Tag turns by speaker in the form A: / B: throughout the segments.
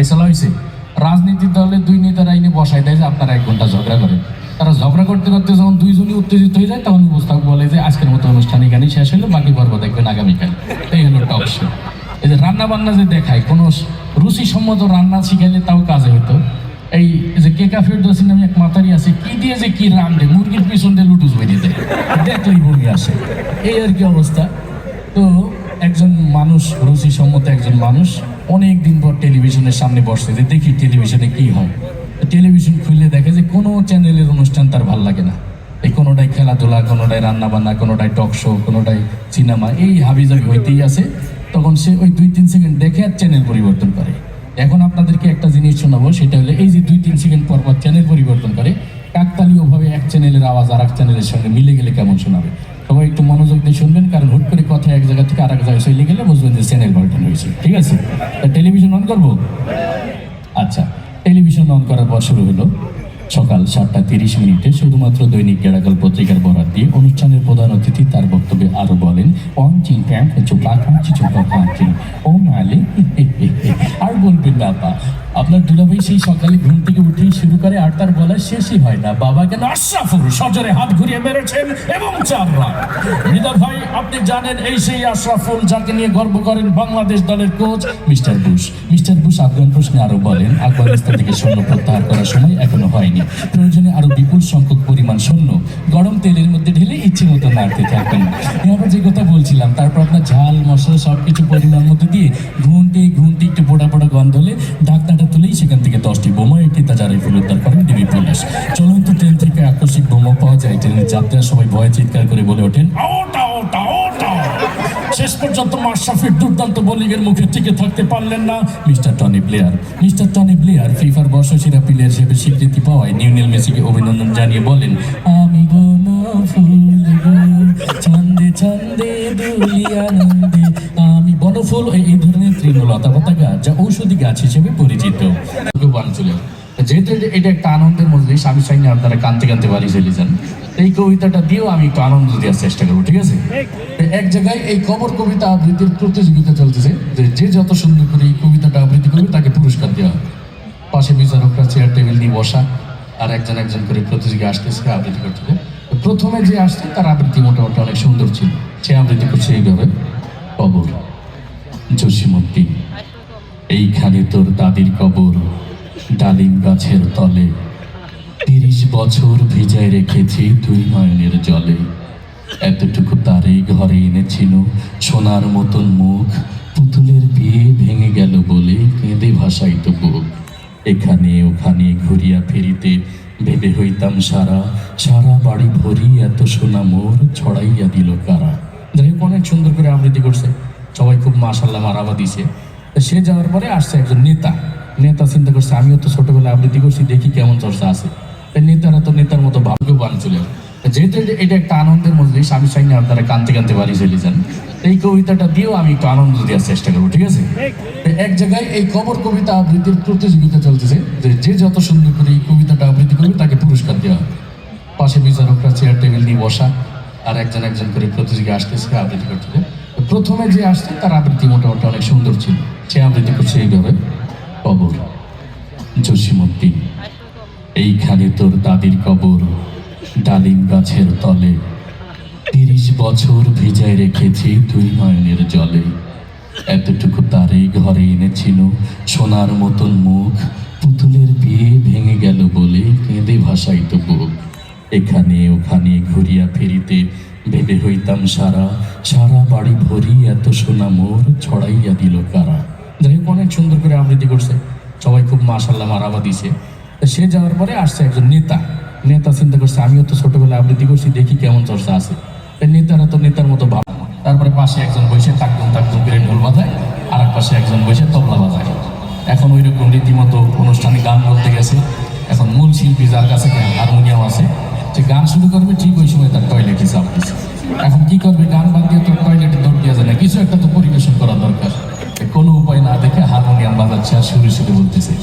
A: ফাইসালা হয়েছে। রাজনীতির দলে দুই নেতারা এনে বসাই দেয় যে আপনারা 1 ঘন্টা ঝগড়া করেন। তারা ঝগড়া করতে করতে যখন দুইজনই উত্তেজিত হয়ে যায় তখন উপস্থাপক বলে যে আজকের মতো অনুষ্ঠান এখানেই শেষ হলো, বাকি পর্ব দেখবেন আগামীকাল। এই হলো টক শো। এই যে রান্না বান্না যে দেখায়, কোনো রুচিসম্মত রান্না শিখাইলে তাও কাজে হতো। এই যে কেকা ফেরদৌসী নামে এক মাতারি আছে, কি দিয়ে যে কি রান্ধে, মুরগির পিছন দিয়ে লুটুস বেরিয়ে দেয়, দেখলেই বমি আসে। এই আর কি অবস্থা। তো একজন মানুষ, রুচিসম্মত একজন মানুষ অনেক দিন পর টেলিভিশনের সামনে বসছে যে দেখি টেলিভিশনে কি হয়। টেলিভিশন খুলে দেখে যে কোনো চ্যানেলের অনুষ্ঠান তার ভাল লাগে না। এই কোনোটাই খেলাধুলা, কোনোটাই রান্নাবান্না, কোনোটাই টক শো, কোনোটাই সিনেমা, এই হাবিজাবি হইতেই আছে। তখন সে ওই 2-3 সেকেন্ড দেখে আর চ্যানেল পরিবর্তন করে। এখন আপনাদেরকে একটা জিনিস শোনাবো, সেটা হলো এই যে 2-3 সেকেন্ড পর পর চ্যানেল পরিবর্তন করে, কাকতালীয়ভাবে এক চ্যানেলের আওয়াজ আর এক চ্যানেলের সঙ্গে মিলে গেলে কেমন শোনাবে। সবাই একটু মনোযোগ দিয়ে শুনবেন, কারণ হুট করে কথা এক জায়গা থেকে আর এক জায়গায় চলে গেলে বুঝবেন যে চ্যানেল পাল্টানো হয়েছে। ঠিক আছে, টেলিভিশন অন করবো। আচ্ছা, টেলিভিশন অন করার পর শুরু হলো সকাল 7:30 শুধুমাত্র দৈনিক গেড়াগল পত্রিকার বরাত দিয়ে অনুষ্ঠানের প্রধান অতিথি তার বক্তব্যে আরো বলেন, ও মালে আর বলবেন না আপা, আপনার দুলাভাই সেই সকালে ঘুম থেকে উঠেই শুরু করে আর তার বলা শেষই হয় না, বাবা কেন আশরাফুল সজরে হাত ঘুরিয়ে মেরেছেন এবং 4 রান। মৃদা ভাই, আপনি জানেন এই সেই আশরাফুল যাকে নিয়ে গর্ব করেন বাংলাদেশ দলের coach mister Bush. Mister Bush Afghan প্রশ্নে আরো বলেন, আফগানিস্তান থেকে সৈন্য প্রত্যাহার করার সময় এখনো হয়নি, প্রয়োজনে আরো বিপুল সংখ্যক পরিমাণ সৈন্য গরম তেলের মধ্যে ঢেলে ইচ্ছে মতো নাড়তে থাকবেন। এবার যে কথা বলছিলাম, তারপর আপনার ঝাল মশলা সবকিছু পরিমাণ মতো দিয়ে ঘুমটি একটু পোড়া পোড়া গন্ধ হলে ঢাকনাটা তুলেই সেখান থেকে 10টি বোমা একটি তাজারে উদ্ধার করেন ডিবি পুলিশ। চলন্ত ট্রেন থেকে আকস্মিক বোমা পাওয়া যায়, ট্রেনের যাত্রীরা সবাই ভয়ে চিৎকার করে বলে ওঠেন, আউট আউট আউট আউট। শেষ পর্যন্ত মাশরাফির দুর্দান্ত বোলিংয়ের মুখে টিকে থাকতে পারলেন না mister Tony Blair. Mister Tony Blair ফিফার বর্ষসেরা প্লেয়ার হিসেবে স্বীকৃতি পাওয়ায় লিওনেল মেসিকে অভিনন্দন জানিয়ে বলেন, আমি বনফুল ছন্দে ছন্দে দুলি আনন্দে। আমি বনফুল এই ধরনের তৃণলতা পাতা গাছ যা ঔষধি গাছ হিসেবে পরিচিত। যেহেতু এটা একটা আনন্দের মজলিস, আমি চাই না আপনারা কানতে কানতে বাড়ি চলে যান। এই কবিতাটা দিয়েও আমি একটু আনন্দ দেওয়ার চেষ্টা করবো, ঠিক আছে? এক জায়গায় এই কবর কবিতা আবৃত্তির প্রতিযোগিতা চলতেছে, যে যত সুন্দর করে এই কবিতাটা আবৃত্তি করবে তাকে পুরস্কার দেওয়া হয়। পাশে বিচারকরা চেয়ার টেবিল নিয়ে বসা, আর একজন একজন করে প্রতিযোগী আসতেছে, আবৃত্তি করতেছে। প্রথমে যে আসছে তার আবৃত্তি মোটামুটি অনেক সুন্দর ছিল। সে আবৃত্তি করছে এইভাবে, কবর জসিমুদ্দিন, এইখানে তোর দাদির কবর, ডালিম গাছের তলে, 30 বছর ভিজায় রেখেছি তুই নয়নের জলে। এতটুকু তারই ঘরে এনেছিল সোনার মতন মুখ, পুতুলের বিয়ে ভেঙে গেল বলে কেঁদে ভাসাইত বুক। এখানে ওখানে ঘুরিয়া ফিরিতে ভেবে হইতাম সারা, সারা বাড়ি ভরি এত সোনা মোর ছড়াইয়া দিল কারা। যাই হোক, অনেক সুন্দর করে আবৃত্তি করছে, সবাই খুব মাশাআল্লাহ মারাবা দিছে। সে যাওয়ার পরে আসছে একজন নেতা। চিন্তা করছে, আমিও তো ছোটবেলায় আবৃত্তি করছি, দেখি কেমন চর্চা আছে। নেতারা তো নেতার মতো ভাগ্যবান ছিল। যেহেতু এটা একটা আনন্দের মজলিস, আমি চাই না আপনারা কানতে কানতে বাড়ি চলে যান। এই কবিতাটা দিয়েও আমি একটু আনন্দ দেওয়ার চেষ্টা করবো, ঠিক আছে? এক জায়গায় এই কবর কবিতা আবৃত্তির প্রতিযোগিতা চলতেছে, যে যত সুন্দর করে এই কবিতাটা আবৃত্তি করবে তাকে পুরস্কার দেওয়া হয়। পাশে বিচারকরা চেয়ার টেবিল নিয়ে বসা, আর একজন একজন করে প্রতিযোগী আসতেছে, আবৃত্তি করতেছে। প্রথমে যে আসছে তার আবৃত্তি মোটামুটি অনেক সুন্দর ছিল। সে আবৃত্তি করছে এইভাবে, কবর জসিমুদ্দিন, এইখানে তোর দাদির কবর, ডালিম গাছের তলে, 30 বছর ভিজায় রেখেছি তুই নয়নের জলে। এতটুকু তারই ঘরে এনেছিল সোনার মতন মুখ, পুতুলের বিয়ে ভেঙে গেল বলে কেঁদে ভাসাইত বুক। এখানে ওখানে ঘুরিয়া ফিরিতে ভেবে হইতাম সারা, সারা বাড়ি ভরি এত সোনা মোর ছড়াইয়া দিল কারা। যাই হোক, অনেক সুন্দর করে আবৃত্তি করছে, সবাই খুব মাশাআল্লাহ মারাবা দিছে। সে যাওয়ার পরে আসছে একজন নেতা। চিন্তা করছে, আমিও তো ছোটবেলায় আবৃত্তি করছি, দেখি কেমন চর্চা আছে। নেতারা তো নেতার মতো ভাব। তারপরে পাশে একজন বসে তাকদুম তাকদুম করে ঢোল বাজায়, আর এক পাশে একজন বসে তবলা বাজায়। এখন ওই রকম রীতিমতো অনুষ্ঠানে গান বলতে গেছে। এখন মূল শিল্পী যার কাছে হারমোনিয়াম আছে, সে গান শুরু করবে, ঠিক ওই সময় তার টয়লেটে চাপ দিচ্ছে। এখন কি করবে, গান বাদ দিয়ে তো টয়লেটে দৌড় দেওয়া যায় না, কিছু একটা তো পরিবেশন করা দরকার। কোনো উপায় না দেখে হারমোনিয়াম বাজাচ্ছে আর সুরে সুরে বলতেছে,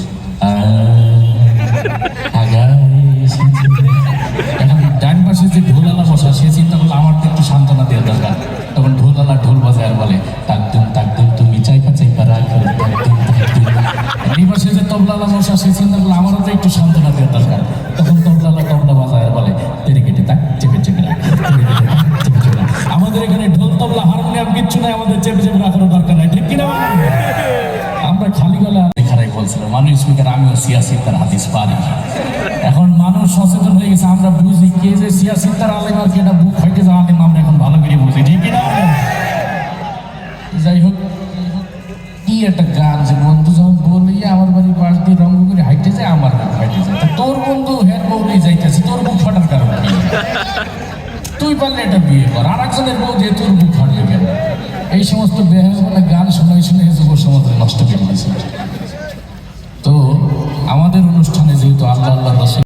A: এখন ডান পাশে যে ঢোলালা বসা, সে চিন্তা করলো আমার তো একটু সান্ত্বনা দেওয়া দরকার। তখন ঢোলালা ঢোল বাজায় আর বলে, তাকদুম তাকদুম তুমি চাইপা চাইপা রাখ। এই পাশে তবলালা মশা সে চিন্তা করলো আমারও তো একটু সান্ত্বনা দেওয়ার দরকার। তখন তবলালা তবলা বাজায় বলে তেরে কেটে থাক, চেপে চেপে রাখ, তেরে কেটে থাক, চেপে চেপে রাখ। আমাদের এখানে ঢোল তবলা হারমোনিয়াম কিচ্ছু নাই, আমাদের চেপে চেপে রাখার দরকার নাই, ঠিক কিনা? আমরা খালি গলা লেখারাই বলছিল মানুষ স্পিকার আমিও সিয়াসিত্তার হাদিস পারি। এখন মানুষ সচেতন হয়ে গেছে, আমরা বুঝি কে যে সিয়াসিত্তার আলেম আর কেটা বুক ফাইটে যাওয়া আলেম আমরা এখন ভালো করে বুঝি, ঠিক কিনা? যাই হোক, কি একটা গান যে বন্ধু যখন বলি আমার বাড়ির পাশ দিয়ে রঙ করে হাইটে যায়, আমার বুক ফাইটে যায়। তোর বন্ধু হ্যাঁ বউলেই যাইতেছে, তোর বুক ফাটার কারণ কি? তুই পারলে এটা বিয়ে কর, আর একজনের বউ দিয়ে তোর বুক ফাটবে কেন? এই সমস্ত বেহায়া গান শোনাই শুনে যুব সমাজ নষ্ট করে দিয়েছে। তো আমাদের অনুষ্ঠানে যেহেতু আল্লাহ আল্লাহ